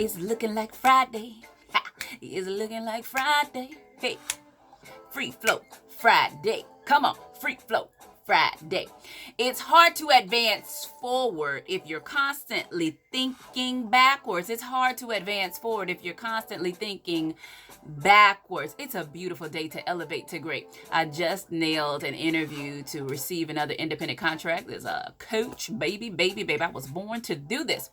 It's looking like Friday. Ha! It's looking like Friday. Hey, free flow Friday. Come on, free flow Friday. It's hard to advance forward if you're constantly thinking backwards. It's hard to advance forward if you're constantly thinking backwards. It's a beautiful day to elevate to great. I just nailed an interview to receive another independent contract as a coach. Baby. I was born to do this.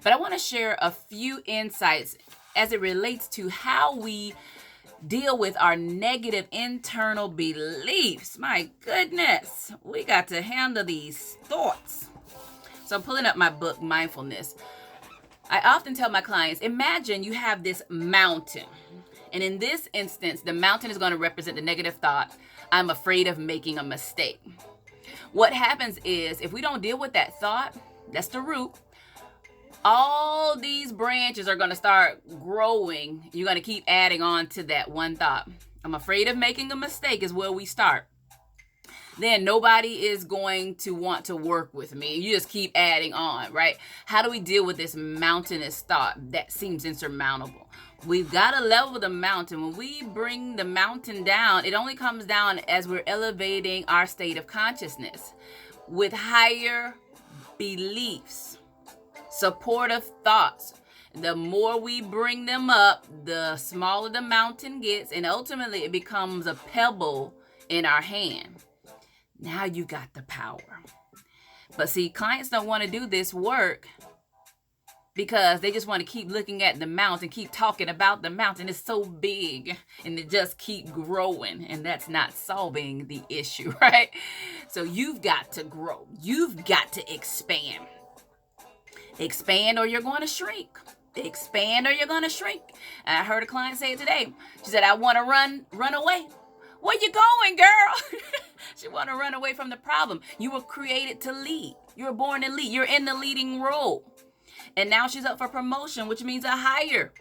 But I want to share a few insights as it relates to how we deal with our negative internal beliefs. My goodness, we got to handle these thoughts. So I'm pulling up my book, Mindfulness. I often tell my clients, imagine you have this mountain. And in this instance, the mountain is going to represent the negative thought, I'm afraid of making a mistake. What happens is, if we don't deal with that thought, that's the root, all these branches are going to start growing. You're going to keep adding on to that one thought. I'm afraid of making a mistake is where we start. Then nobody is going to want to work with me. You just keep adding on, right? How do we deal with this mountainous thought that seems insurmountable? We've got to level the mountain. When we bring the mountain down, it only comes down as we're elevating our state of consciousness with higher beliefs. Supportive thoughts. The more we bring them up, the smaller the mountain gets, and ultimately it becomes a pebble in our hand. Now you got the power. But see, clients don't want to do this work because they just want to keep looking at the mountain, keep talking about the mountain. It's so big and it just keep growing, and that's not solving the issue, right? So you've got to grow. You've got to expand. Expand or you're going to shrink. Expand or you're going to shrink. And I heard a client say it today. She said, I want to run away. Where you going, girl? She want to run away from the problem. You were created to lead. You were born to lead. You're in the leading role. And now she's up for promotion, which means a higher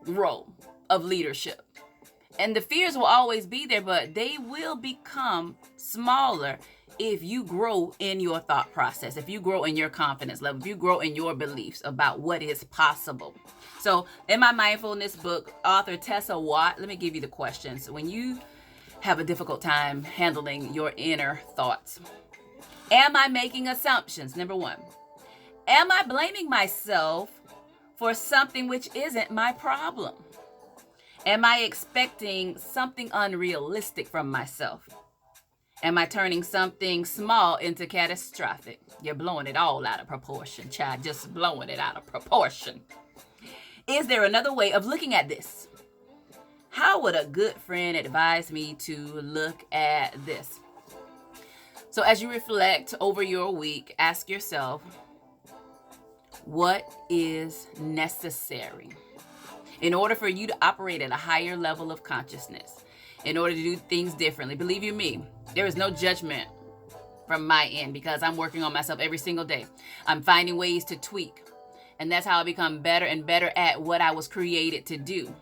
role of leadership. And the fears will always be there, but they will become smaller if you grow in your thought process, if you grow in your confidence level, if you grow in your beliefs about what is possible. So in my mindfulness book, author Tessa Watt, let me give you the questions. When you have a difficult time handling your inner thoughts, am I making assumptions? Number one, am I blaming myself for something which isn't my problem? Am I expecting something unrealistic from myself? Am I turning something small into catastrophic? You're blowing it all out of proportion, child. Just blowing it out of proportion. Is there another way of looking at this? How would a good friend advise me to look at this? So as you reflect over your week, ask yourself, what is necessary in order for you to operate at a higher level of consciousness, in order to do things differently? Believe you me, there is no judgment from my end because I'm working on myself every single day. I'm finding ways to tweak. And that's how I become better and better at what I was created to do.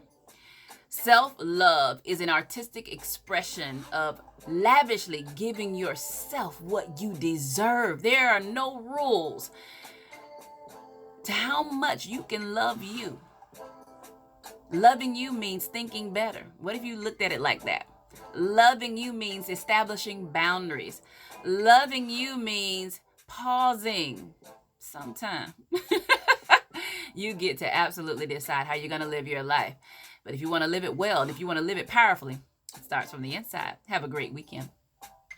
Self-love is an artistic expression of lavishly giving yourself what you deserve. There are no rules to how much you can love you. Loving you means thinking better. What if you looked at it like that? Loving you means establishing boundaries. Loving you means pausing sometime. You get to absolutely decide how you're going to live your life. But if you want to live it well, and if you want to live it powerfully, it starts from the inside. Have a great weekend.